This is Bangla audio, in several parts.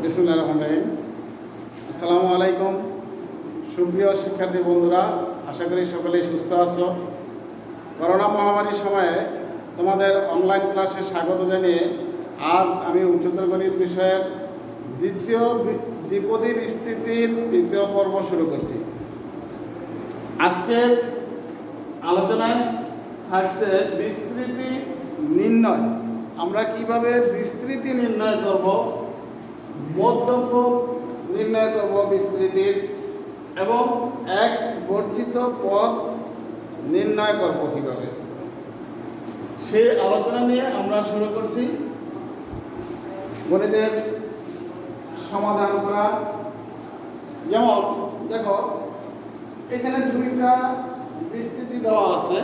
বিসমিল্লাহির রহমানির রহিম। আসসালামু আলাইকুম সুপ্রিয় শিক্ষার্থী বন্ধুরা, আশা করি সকলেই সুস্থ আছো। করোনা মহামারীর সময়ে তোমাদের অনলাইন ক্লাসে স্বাগত জানিয়ে আজ আমি উচ্চতর গণিত বিষয়ের দ্বিপদী বিস্তৃতির তৃতীয় পর্ব শুরু করছি। আজকের আলোচনায় থাকছে বিস্তৃতি নির্ণয়। আমরা কিভাবে বিস্তৃতি নির্ণয় করব, মধ্যপদ নির্ণয় করব বিস্তৃতির, এবং এক্স বর্জিত পদ নির্ণয় করব কিভাবে, সেই আলোচনা নিয়ে আমরা শুরু করছি। গণিতের সমাধান করা, যেমন দেখো এখানে দুইটা বিস্তৃতি দেওয়া আছে।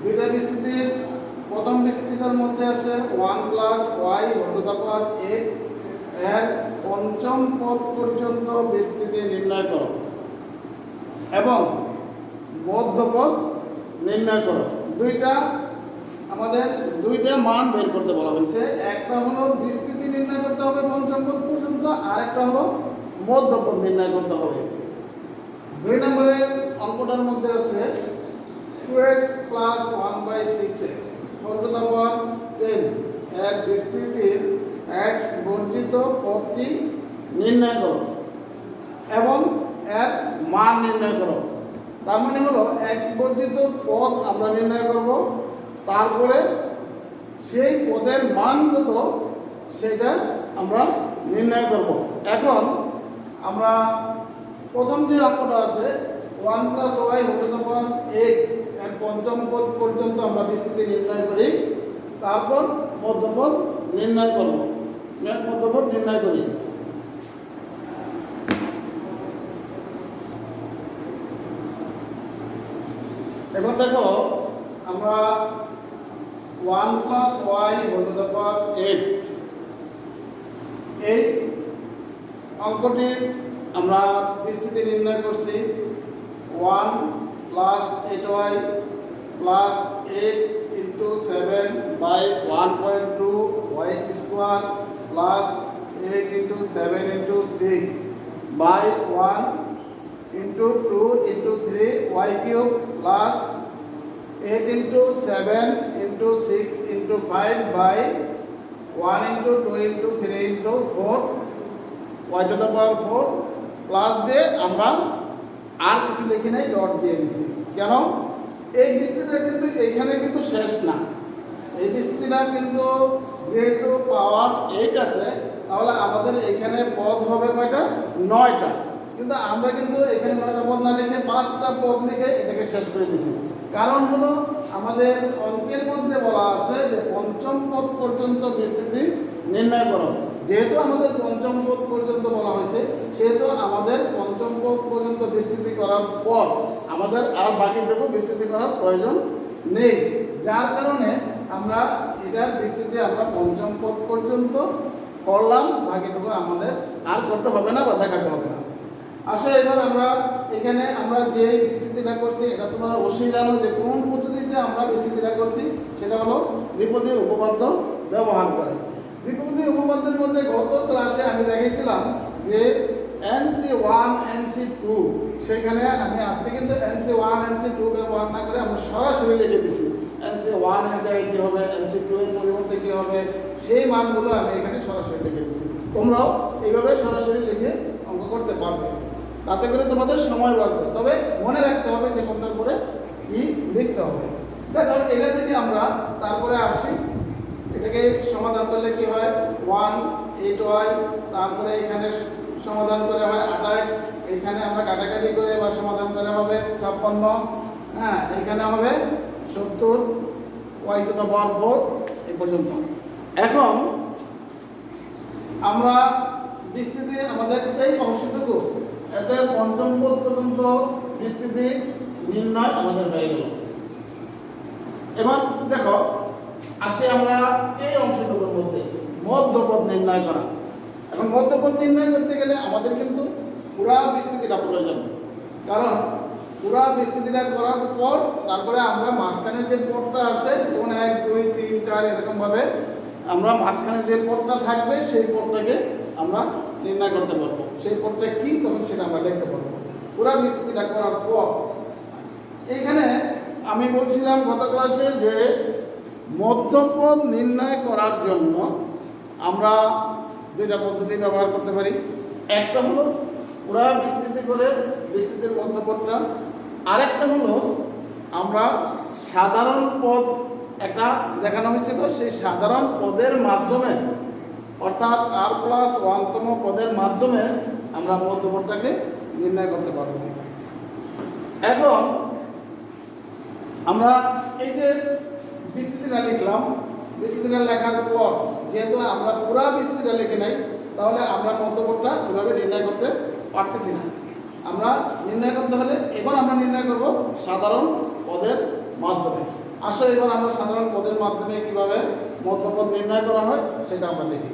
দুইটা বিস্তৃতির প্রথম বিস্তৃতিটার মধ্যে আছে 1 + y whole to the power 8 এর পঞ্চম পদ পর্যন্ত বিস্তৃতি নির্ণয় করো এবং মধ্যপদ নির্ণয় করো। আমাদের দুইটা মান বের করতে বলা হয়েছে। একটা হলো বিস্তৃতি নির্ণয় করতে হবে পঞ্চম পদ পর্যন্ত, আর একটা হলো মধ্যপদ নির্ণয় করতে হবে। 2 নম্বরের অঙ্কটার মধ্যে আছে 2x + 1/6x whole to the পাওয়ার 10 এর বিস্তৃতির x বর্জিত পদটি নির্ণয় করো এবং এর মান নির্ণয় করো। তার মানে হলো x বর্জিত পদ আমরা নির্ণয় করব, তারপরে সেই পদের মান কত সেটা আমরা নির্ণয় করব। এখন আমরা প্রথম যে অঙ্কটা আছে 1 + y whole to the power 8 এর পঞ্চম পদ পর্যন্ত আমরা বিস্তৃতি নির্ণয় করি, তারপর মধ্যপদ নির্ণয় করব। মধ্যপদ নির্ণয় করি। এবার দেখো আমরা 1 + y whole to the power 8 এই অঙ্কটির আমরা বিস্তৃতি নির্ণয় করছি। 1 + 8y + 8 × 7/1.2 y square plus 8 × 7 × 6/1 × 2 × 3 y cube plus 8 × 7 × 6 × 5/1 × 2 × 3 × 4 y two the power 4 plus দিয়ে আমরা আর কিছু লিখি নাই, ডট দিয়ে দিছি। কেন? এই বিস্তৃতিটা কিন্তু এইখানে কিন্তু শেষ না। এই বিস্তৃতিটা কিন্তু যেহেতু পাওয়ার 8 আছে, তাহলে আমাদের এখানে পদ হবে কয়টা? 9টা। কিন্তু আমরা কিন্তু এখানে 9টা পদ না লিখে 5টা পদ লিখে এটাকে শেষ করে দিয়েছি। কারণ হলো আমাদের অঙ্কের মধ্যে বলা আছে যে পঞ্চম পদ পর্যন্ত বিস্তৃতি নির্ণয় করো। যেহেতু আমাদের পঞ্চম পদ পর্যন্ত বলা হয়েছে, সেহেতু আমাদের পঞ্চম পদ পর্যন্ত বিস্তৃতি করার পর আমাদের আর বাকিটুকু বিস্তৃতি করার প্রয়োজন নেই। যার কারণে আমরা এটার বিস্তৃতি আমরা পঞ্চম পদ পর্যন্ত করলাম, বাকিটুকু আমাদের আর করতে হবে না বা দেখাতে হবে না। আসলে এবার এখানে আমরা যে বিস্তৃতিটা করছি এটা তোমরা অবশ্যই জানো যে কোন পদ্ধতিতে আমরা বিস্তৃতিটা করছি। সেটা হলো দ্বিপদী উপপাদ্য ব্যবহার করে। দ্বিপদী উপপাদ্যের মধ্যে গত ক্লাসে আমি দেখিয়েছিলাম যে NC1 NC2, সেখানে আমি আজকে কিন্তু NC1 NC2 ব্যবহার না করে আমরা সরাসরি লিখে দিচ্ছি। NC1 এর জায়গায় কী হবে, NC2 এর পরিবর্তে কী হবে, সেই মানগুলো আমি এখানে সরাসরি লিখে দিচ্ছি। তোমরাও এইভাবে সরাসরি লিখে অঙ্ক করতে পারবে, তাতে করে তোমাদের সময় বাঁচবে। তবে মনে রাখতে হবে যে কোনটার পরে কি লিখতে হবে। দেখো এটা থেকে আমরা তারপরে আসি, এটাকে সমাধান করলে কি হয় 1 8y, তারপরে এখানে সমাধান করে হয় 28, এখানে আমরা কাটাকাটি করে বা সমাধান করে হবে 56, হ্যাঁ এখানে হবে 70 y টু দ্য পাওয়ার 4 এই পর্যন্ত। এখন আমরা বিস্তৃতি আমাদের এই অংশটুকু এতে পঞ্চম পদ পর্যন্ত বিস্তৃতি নির্ণয় আমাদের হয়ে গেল। এবার দেখো আসে আমরা এই অংশটুকুর মধ্যে মধ্যপদ নির্ণয় করা। এখন মধ্যপদ নির্ণয় করতে গেলে আমাদের কিন্তু পুরা বিস্তৃতিটা প্রয়োজন। কারণ পুরা বিস্তৃতিটা করার পর তারপরে আমরা মাঝখানের যে পদটা আছে, যেমন 1 2 3 4 এরকমভাবে আমরা মাঝখানে যে পদটা থাকবে সেই পদটাকে আমরা নির্ণয় করতে পারবো। সেই পদটা কি তখন সেটা আমরা লিখতে পারবো পুরো বিস্তৃতিটা করার পর। এইখানে আমি বলছিলাম গত ক্লাসে যে মধ্যপদ নির্ণয় করার জন্য আমরা দুইটা পদ্ধতি ব্যবহার করতে পারি। একটা হলো পুরা বিস্তৃতি করে বিস্তৃতির মধ্যপদটা, আরেকটা হলো আমরা সাধারণ পদ একটা দেখানো হয়েছিল, সেই সাধারণ পদের মাধ্যমে অর্থাৎ r+1তম পদের মাধ্যমে আমরা মধ্যপদটাকে নির্ণয় করতে পারব। এখন আমরা এই যে বিস্তৃতিটা লিখলাম, বিস্তৃতিটা লেখার পর যেহেতু আমরা পুরা বিস্তৃতিটা লিখে নাই, তাহলে আমরা মধ্যপদটা এভাবে নির্ণয় করতে পারতেছি না। আমরা নির্ণয় করতে হলে এবার আমরা নির্ণয় করব সাধারণ পদের মাধ্যমে। আসলে এবার আমরা সাধারণ পদের মাধ্যমে কিভাবে মধ্যপদ নির্ণয় করা হয় সেটা আমরা দেখি।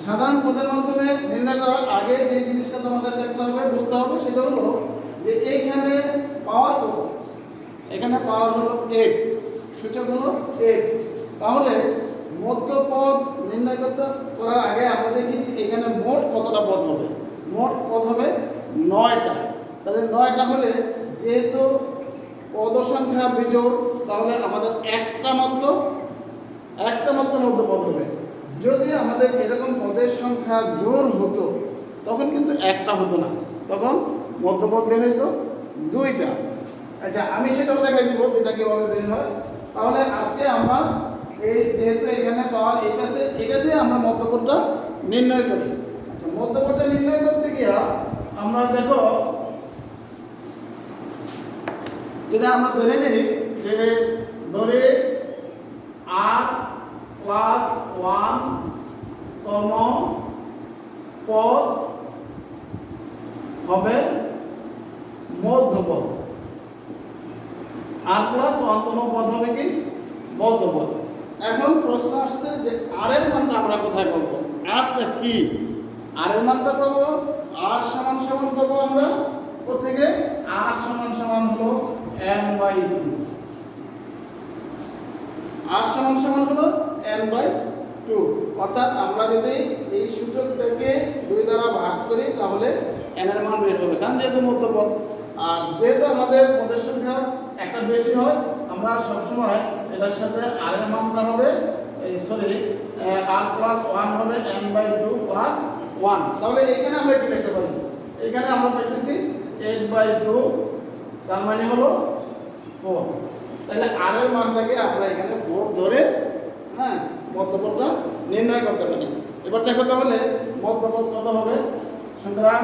সাধারণ পদের মাধ্যমে নির্ণয় করার আগে যে জিনিসটা আমাদের দেখতে হবে, বুঝতে হবে, সেটা হলো যে এইখানে পাওয়ার কত। এখানে পাওয়ার হলো 8, সূচক হলো 8। তাহলে মধ্যপদ নির্ণয় করার আগে আমরা দেখি এখানে মোট কতটা পদ হবে। মোট পদ হবে 9টা। তাহলে 9টা হলে যেহেতু পদ সংখ্যা বিজোড়, তাহলে আমাদের একটা মাত্র মধ্যপদ হবে। যদি আমাদের এরকম পদের সংখ্যা জোড় হতো তখন কিন্তু একটা হতো না, তখন মধ্যপদ বের হইতো 2টা। আচ্ছা, আমি সেটাও দেখাই দিব এটা কিভাবে বের হয়। তাহলে আজকে আমরা এই যেহেতু এখানে পাওয়ার 8 আছে, এটা দিয়ে আমরা মধ্যপদটা নির্ণয় করি। আচ্ছা, মধ্যপদটা নির্ণয় করতে গিয়ে আমরা দেখো, যদি আমরা ধরে নিই যে ধরে r+1তম পদ হবে মধ্যপদ। r+1তম পদ হবে কি মধ্যপদ। এখন প্রশ্ন আসছে যে r এর মানটা আমরা কোথায় পাবো? rটা কি? r এর মানটা পাবো r সমান পাবো আমরা কোথেকে? r সমান হলো n/2। r সমান হলো n/2। অর্থাৎ আমরা যদি এই সূচকটাকে 2 দ্বারা ভাগ করি তাহলে n এর মান বের হবে, কারণ যেহেতু মধ্যপদ। আর যেহেতু আমাদের পদের সংখ্যা একটা বেশি হয়, আমরা সবসময় এটার সাথে r এর মানটা হবে r+1 হবে n/2 + 1। তাহলে এখানে আমরা কি লিখতে পারি? এখানে আমরা পাইতেছি 8/2, তার মানে হলো 4। তাহলে r এর মানটাকে আমরা এখানে 4 ধরে মধ্যপদটা নির্ণয় করতে পারি। এবার দেখো তাহলে মধ্যপদ কত হবে। সুতরাং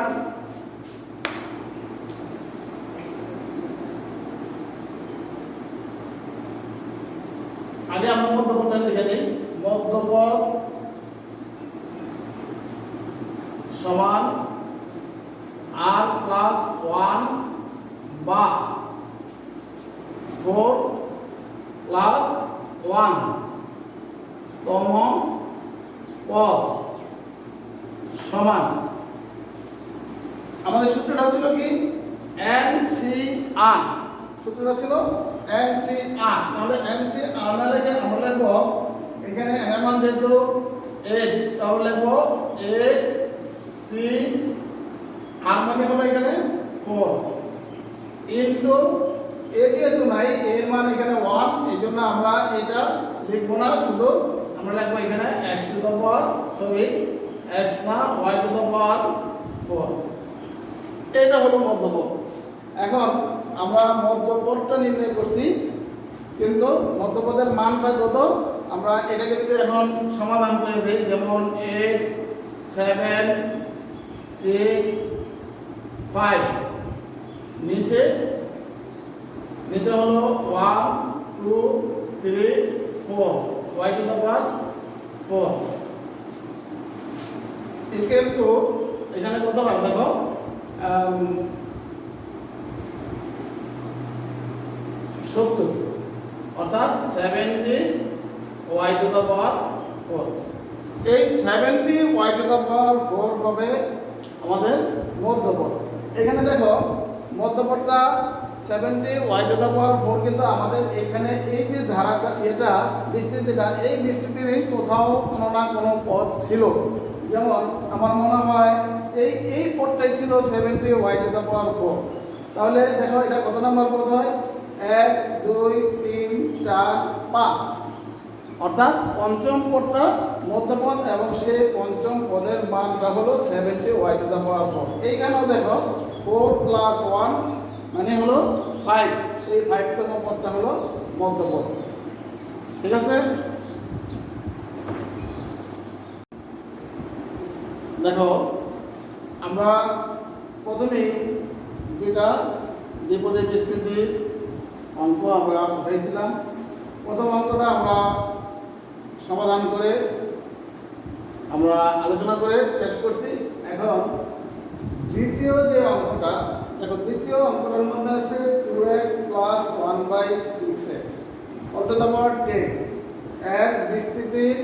আগে আমরা মধ্যপদটা লিখে নিই। মধ্যপদ সমান r+1 বা 4+1 তম পদ সমান, আমাদের সূত্রটা ছিল কি? NCR। সূত্রটা ছিল NCR। তাহলে NCR না লিখে আমরা লিখব এখানে n এর মান যেহেতু 8, তাহলে লিখব 8C, আর মানে হলো এখানে 4 ইনটু a যেহেতু নাই, এর মান এখানে 1, এই জন্য আমরা এটা লিখব না, শুধু আমরা লিখব এখানে x না y⁴। এটা হলো মধ্যপদ। এখন আমরা মধ্যপদটা নির্ণয় করছি, কিন্তু মধ্যপদের মানটা কত আমরা এটাকে যদি এখন সমাধান করে দেই, যেমন 8 7 6 5, নিচে হলো 1 2 3 4 y⁴ ইকুয়াল টু এখানে কত হয় দেখো 70, অর্থাৎ 70 y⁴। এই 70 y⁴ হবে আমাদের মধ্যপদ। এখানে দেখো মধ্যপদটা 70y⁴ কিন্তু আমাদের এখানে এই যে ধারাটা এটা বিস্তৃতিটা এই বিস্তৃতির কোথাও কোনো না কোনো পদ ছিল। যেমন আমার মনে হয় এই পদটাই ছিল 70y⁴। তাহলে দেখো এটা কত নম্বর পদ হয়? 1 2 3 4 5, অর্থাৎ পঞ্চম পদটা মধ্যপদ এবং সেই পঞ্চম পদের মানটা হলো 70y⁴। এইখানেও দেখো 4 + 1 মানে হলো 5, এই 5তম পদটা হলো মধ্যপদ। ঠিক আছে, দেখো আমরা প্রথমেই দুইটা দ্বিপদী বিস্তৃতির অঙ্ক আমরা উঠাইছিলাম। প্রথম অঙ্কটা আমরা সমাধান করে আমরা আলোচনা করে শেষ করছি। এখন দ্বিতীয় যে অঙ্কটা দেখো, দ্বিতীয় অঙ্কটার মধ্যে আছে 2x + 1/6x ⁻10 এর বিস্তৃতির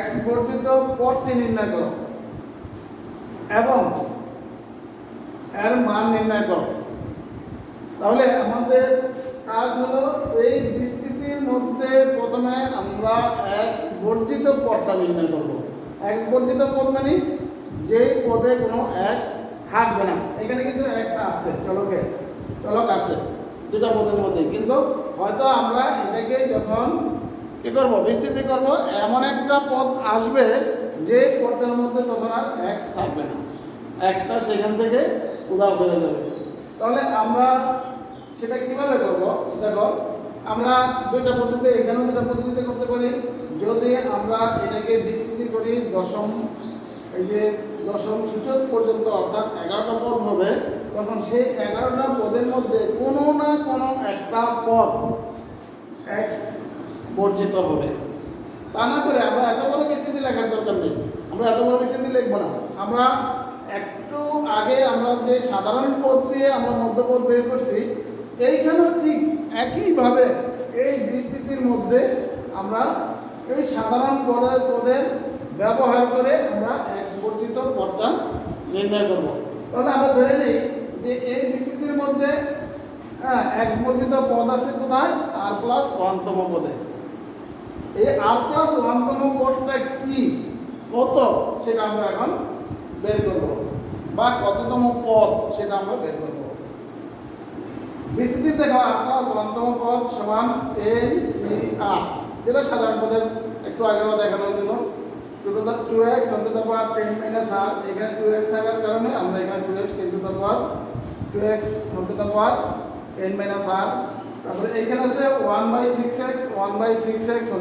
x বর্ধিত পদটি নির্ণয় করো এবং এর মান নির্ণয় করো। তাহলে আমাদের কাজ হলো এই বিস্তৃতির মধ্যে প্রথমে আমরা x বর্জিত পদটা নির্ণয় করব। x বর্জিত পদ মানে যে পদে কোনো x থাকবে না। এখানে কিন্তু x আছে, চলক আছে দুটো পদের মধ্যে, কিন্তু হয়তো আমরা এটাকে যখন কি করব, বিস্তৃতি করব, এমন একটা পদ আসবে যে পদটার মধ্যে তখন আর x থাকবে না, xটা সেখান থেকে উধাও হয়ে যাবে। তাহলে আমরা সেটা কিভাবে করব? দেখো আমরা দুইটা পদ্ধতি, এখানেও দুইটা পদ্ধতিতে করতে পারি। যদি আমরা এটাকে বিস্তৃতি করি দশম সূচক পর্যন্ত, অর্থাৎ 11টা পদ হবে, তখন সেই 11টা পদের মধ্যে কোনো না কোনো একটা পদ x বর্জিত হবে। তা না করে আমরা এত বড় বিস্তৃতি লেখার দরকার নেই, আমরা এত বড় বিস্তৃতি লিখবো না। আমরা একটু আগে আমরা যে সাধারণ পদ দিয়ে আমরা মধ্যপদ বের করছি, এইখানেও ঠিক একইভাবে এই বিস্তৃতির মধ্যে আমরা এই সাধারণ পদের ব্যবহার করে আমরা x বর্জিত পদটা নির্ণয় করব। তাহলে আমরা ধরে নিই যে এই বিস্তৃতির মধ্যে x বর্জিত পদ আছে কোথায়? r+1তম পদে। এই r+1তম পদটা কি, কত, সেটা আমরা এখন বের করব, বা কততম পদ সেটা আমরা বের করব। বিস্তৃতি দেখো r+1তম পদ সমান NCR, যেটা সাধারণ পদের একটু আগেও দেখানো হয়েছিল। 2x ⁻10 - r, এখানে 2x থাকার কারণে আমরা এখানে 2x ⁻10 - r, তারপরে এখানে আছে 1/6x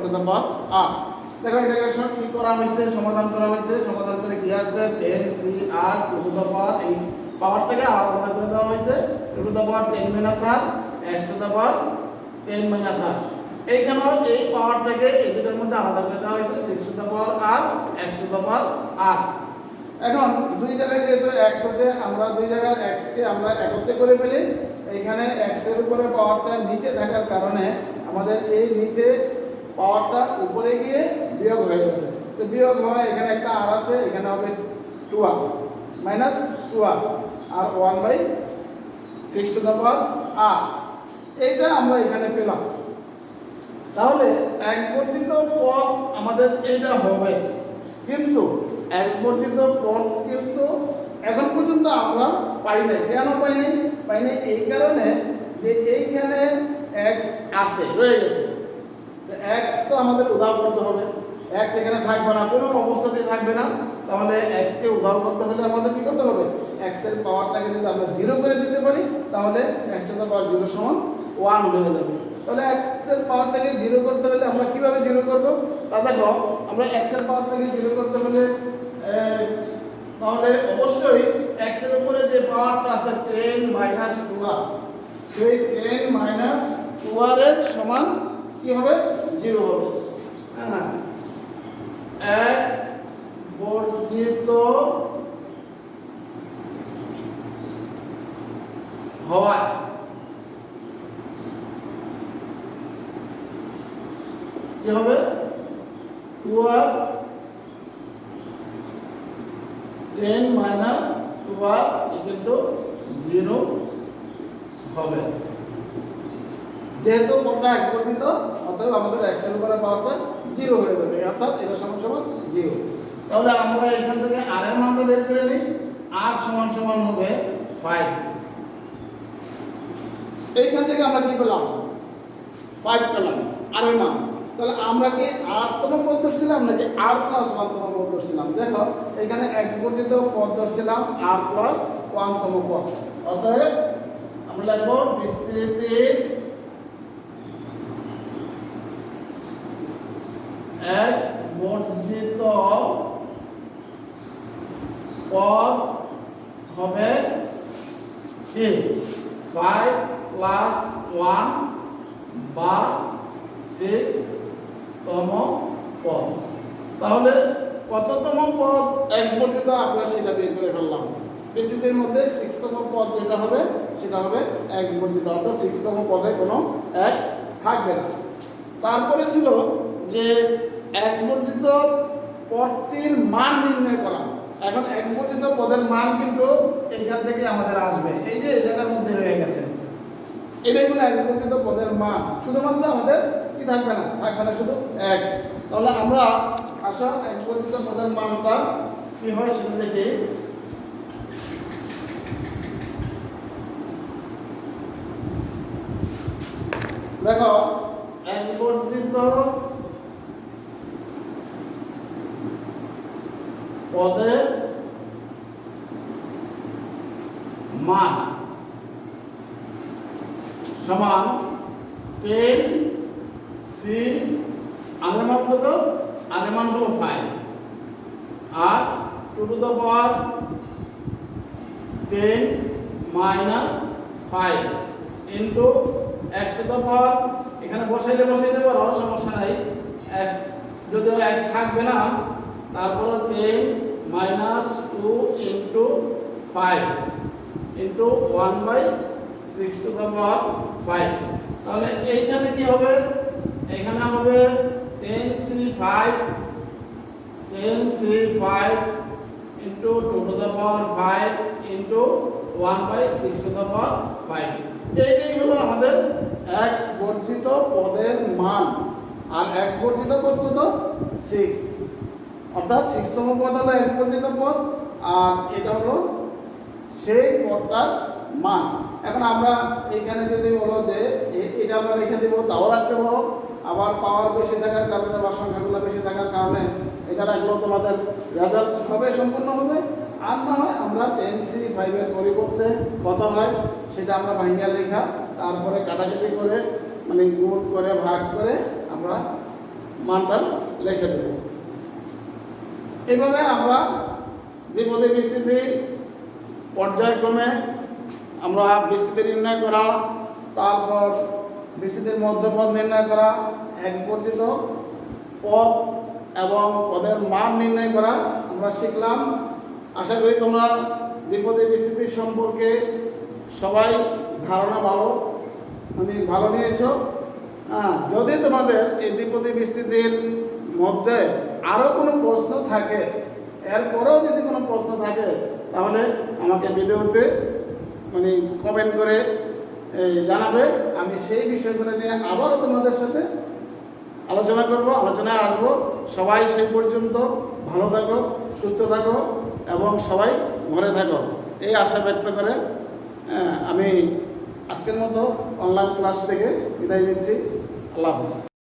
⁻r। দেখো এটাকে সব কি করা হয়েছে, সমাধান করা হয়েছে। সমাধান করে কি আসছে? 10cr এই পাওয়ারটাকে আলাদা করে দেওয়া হয়েছে 2 ⁻10 - r x ⁻10 - r। এইখানেও এই পাওয়ারটাকে এই দুটোর মধ্যে আলাদা করে দেওয়া হয়েছে 6 r x r। এখন দুই জায়গায় যেহেতু x আছে, আমরা দুই জায়গায় x কে আমরা একত্রে করে ফেলি। এইখানে x এর উপরে পাওয়ারটা নিচে থাকার কারণে আমাদের এই নিচে পাওয়ারটা উপরে গিয়ে বিয়োগ হয়ে যাবে। তো বিয়োগ হয়, এখানে একটা r আছে, এখানে হবে 2r -2r আর 1/6 r। এইটা আমরা এখানে পেলাম। তাহলে x বর্ধিত পদ আমাদের এইটা হবে, কিন্তু x বর্ধিত পদ কিন্তু এখন পর্যন্ত আমরা পাই নাই। কেন পাই নাই? এই কারণে যে এইখানে x আছে, রয়ে গেছে। x তো আমাদের উধাও করতে হবে, x এখানে থাকবে না, কোনো অবস্থাতেই থাকবে না। তাহলে x কে উধাও করতে হলে আমাদের কি করতে হবে? x এর পাওয়ারটাকে যদি আমরা 0 করে দিতে পারি, তাহলে x⁻0 = 1 হয়ে যাবে। তাহলে x এর পাওয়ারটাকে 0 করতে হলে আমরা কিভাবে 0 করব? তা দেখো, আমরা x এর পাওয়ারটাকে 0 করতে হলে তাহলে অবশ্যই x এর উপরে যে পাওয়ারটা আছে 10 - 2r, সেই 10 - 2r এর সমান কি হবে? 0 হবে। হ্যাঁ, x বর্জিত হওয়া কি হবে? 2r 10 - 2r = 0 হবে। যেহেতু পদটা x বর্ধিত অতএব আমাদের x এর উপরে পাওয়ারটা 0 হয়ে যাবে, অর্থাৎ এটা সমান সমান 0। তাহলে আমরা এখান থেকে r এর মানটা বের করে নিই। r সমান সমান হবে 5। এইখান থেকে আমরা কি পেলাম? 5 পেলাম r এর মান। তাহলে আমরা কি r তম পদ ধরছিলাম নাকি r প্লাস 1 তম পদ ধরছিলাম? দেখো এখানে x বর্ধিত পদ ধরছিলাম r প্লাস 1 তম পদ। অতএব আমরা লিখব বিস্তৃতির x বর্ধিত পদ হবে কি 5 প্লাস 1 বা 6 তম পদ। তাহলে কততম পদ x বর্ধিত আমরা সেটা বের করে ফেললাম। বিস্তৃতির মধ্যে 6 তম পদ যেটা হবে সেটা হবে x বর্ধিত, অর্থাৎ 6 তম পদে কোনো x থাকবে না। তারপরে ছিল যে x বর্ধিত পদটির মান নির্ণয় করা। এখন x বর্ধিত পদের মান কিন্তু এইখান থেকে আমাদের আসবে, এই যে এই জায়গার মধ্যে রয়ে গেছে। এটাই হলো x বর্ধিত পদের মান। শুধুমাত্র আমাদের কি থাকবে না? থাকবে না শুধু x। তাহলে আমরা আসো x বর্ধিত পদের মানটা কি হয় সেটা দেখি। দেখো x বর্ধিত পদের মান সমান 10c, r এর মান কত? r এর মান হলো 5, আর 2 two the power 10 minus 5 into x two the পাওয়ার, এখানে বসাইতে পারো, সমস্যা নাই। x যদিও x থাকবে না, তারপর 10 minus 2 into 5 into 1/6 two the পাওয়ার 5। তাহলে এইখানে কি হবে? এখানে হবে 10c5 into 2 two the power 5 into 1/6 two the পাওয়ার 5। এইটাই হলো আমাদের x বর্ধিত পদের মান। আর x বর্ধিত পদ কত? 6, অর্থাৎ 6 তম পদ হলো x বর্ধিত পদ, আর এটা হলো সেই পদটার মান। এখন আমরা এখানে যদি বলো যে এটা আমরা রেখে দেবো, তাও রাখতে পারো। আবার পাওয়ার বেশি থাকার কারণে বা সংখ্যাগুলো বেশি থাকার কারণে এটা রাখলেও তোমাদের রেজাল্ট হবে, সম্পূর্ণ হবে। আর না হয় আমরা 10c5 এর পরিবর্তে কত হয় সেটা আমরা ভাঙিয়া লেখা, তারপরে কাটাকাটি করে মানে গুণ করে ভাগ করে আমরা মানটা লিখে দেব। এইভাবে আমরা দ্বিপদী বিস্তৃতি পর্যায়ক্রমে আমরা বিস্তৃতি নির্ণয় করা, তারপর বিস্তৃতির মধ্যপদ নির্ণয় করা, x বর্ধিত পদ এবং পদের মান নির্ণয় করা আমরা শিখলাম। আশা করি তোমরা দ্বিপদী বিস্তৃতি সম্পর্কে সবাই ধারণা ভালো নিয়েছো। যদি তোমাদের এই দ্বিপদী বিস্তৃতির মধ্যে আরও কোনো প্রশ্ন থাকে, এরপরেও যদি কোনো প্রশ্ন থাকে, তাহলে আমাকে ভিডিওতে কমেন্ট করে জানাবে। আমি সেই বিষয়গুলো নিয়ে আবারও তোমাদের সাথে আলোচনা করব, আলোচনায় আসবো। সবাই সেই পর্যন্ত ভালো থাকো, সুস্থ থাকো এবং সবাই ঘরে থাকো, এই আশা ব্যক্ত করে আমি আজকের মতো অনলাইন ক্লাস থেকে বিদায় নিচ্ছি। আল্লাহ হাফেজ।